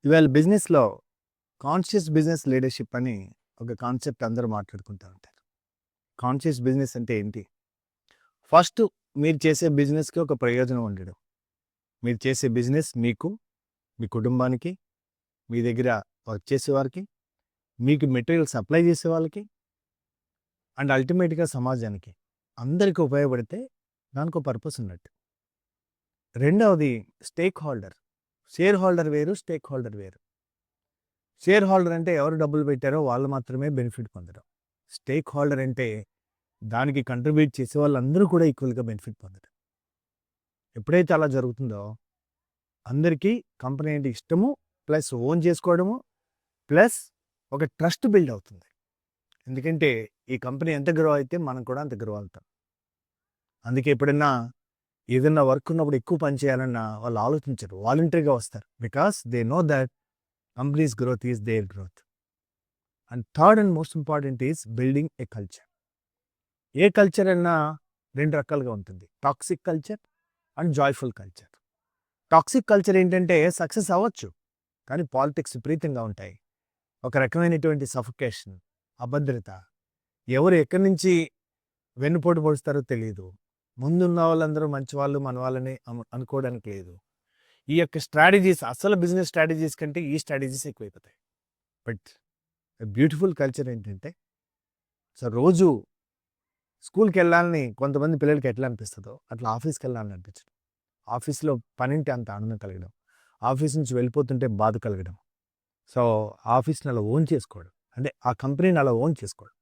ఇవాళ బిజినెస్‌లో conscious business leadership అని ఒక కాన్సెప్ట్ అందరూ మాట్లాడుకుంటా ఉంటారు. కాన్షియస్ బిజినెస్ అంటే ఏంటి? ఫస్ట్ మీరు చేసే బిజినెస్‌కి ఒక ప్రయోజనం ఉండడం. మీరు చేసే బిజినెస్ మీకు, మీ కుటుంబానికి, మీ దగ్గర వర్క్ చేసేవారికి, మీకు మెటీరియల్ సప్లై చేసే వాళ్ళకి అండ్ అల్టిమేట్‌గా సమాజానికి అందరికి ఉపయోగపడితే దానికో పర్పస్ ఉన్నట్టు. రెండవది స్టేక్ హోల్డర్. షేర్ హోల్డర్ వేరు, స్టేక్ హోల్డర్ వేరు. షేర్ హోల్డర్ అంటే ఎవరు డబ్బులు పెట్టారో వాళ్ళు మాత్రమే బెనిఫిట్ పొందడం. స్టేక్ హోల్డర్ అంటే దానికి కంట్రిబ్యూట్ చేసే వాళ్ళందరూ కూడా ఈక్వల్‌గా బెనిఫిట్ పొందడం. ఎప్పుడైతే అలా జరుగుతుందో అందరికీ కంపెనీ అంటే ఇష్టము, ప్లస్ ఓన్ చేసుకోవడము, ప్లస్ ఒక ట్రస్ట్ బిల్డ్ అవుతుంది. ఎందుకంటే ఈ కంపెనీ ఎంత గ్రో అయితే మనం కూడా అంత గ్రో అవుతాం. అందుకే ఎప్పుడన్నా ఏదన్నా వర్క్ ఉన్నప్పుడు ఎక్కువ పని చేయాలన్నా వాళ్ళు ఆలోచించరు. వాలంటరీగా వస్తారు. Because they know that company's growth is their growth. And third and most important is building a culture. A culture అన్నా 2 రకాలుగా ఉంటుంది. Toxic culture and joyful culture. Toxic culture ఏంటంటే సక్సెస్ అవ్వచ్చు. కానీ పాలిటిక్స్ విపరీతంగా ఉంటాయి. ఒక రకమైనటువంటి సఫోకేషన్, అభద్రత. ఎవరు ఎక్కడి నుంచి వెన్నుపోటు పొడుస్తారో తెలీదు. ముందున్న వాళ్ళందరూ మంచివాళ్ళు, మన వాళ్ళని అనుకోవడానికి లేదు. ఈ యొక్క స్ట్రాటజీస్ అసలు బిజినెస్ స్ట్రాటజీస్ కంటే ఈ స్ట్రాటజీస్ ఎక్కువైపోతాయి. బట్ బ్యూటిఫుల్ కల్చర్ ఏంటంటే రోజు స్కూల్‌కెళ్ళాలని కొంతమంది పిల్లలకి ఎట్లా అనిపిస్తదో అట్లా ఆఫీస్‌కెళ్ళాలని అనిపించదు. ఆఫీస్‌లో పనింటే అంత ఆనందం కలగడం. ఆఫీస్ నుంచి వెళ్ళిపోతుంటే బాధ కలగడం. సో, ఆఫీస్‌ని అలా ఓన్ చేసుకోవడం. అంటే ఆ కంపెనీని అలా ఓన్ చేసుకోవడం.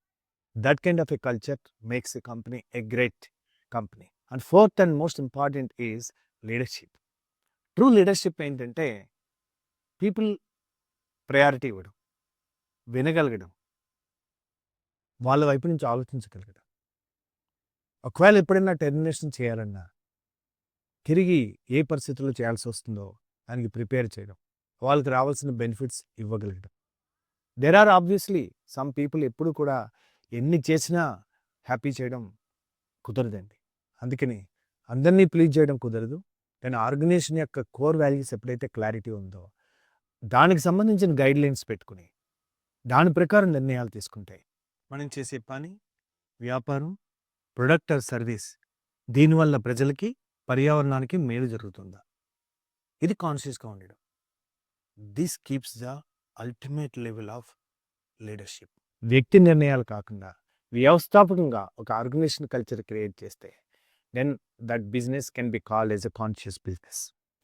That kind of a culture makes a company a great company. And fourth and most important is leadership. True leadership ఏంటంటే పీపుల్ ప్రయారిటీ ఇవ్వడం, వినగలగడం, వాళ్ళ వైపు నుంచి ఆలోచించగలగడం. ఒకవేళ ఎప్పుడైనా టెర్మినేషన్ చేయాలన్నా తిరిగి ఏ పరిస్థితుల్లో చేయాల్సొస్తుందో దానికి ప్రిపేర్ చేయడం. వాళ్ళకి రావాల్సిన బెనిఫిట్స్ ఇవ్వగలగడం. There are obviously some people ఎప్పుడు కూడా ఎన్ని చేసినా హ్యాపీ చేయడం కుదరదండి. అందుకని అందరినీ ప్లీజ్ చేయడం కుదరదు. కానీ ఆర్గనైజేషన్ యొక్క కోర్ వాల్యూస్ ఎప్పుడైతే క్లారిటీ ఉందో దానికి సంబంధించిన గైడ్‌లైన్స్ పెట్టుకొని దాని ప్రకారం నిర్ణయాలు తీసుకుంటే మనం చేసే పని, వ్యాపారం, ప్రొడక్ట్ ఆర్ సర్వీస్ దీనివల్ల ప్రజలకి, పర్యావరణానికి మేలు జరుగుతుందా? ఇది కాన్షియస్‌గా ఉండడం. This keeps the ultimate level of leadership. వ్యక్తి నిర్ణయాలు కాకుండా వ్యవస్థాపకంగా ఒక ఆర్గనైజేషన్ కల్చర్ క్రియేట్ చేస్తే then that business can be called as a conscious business.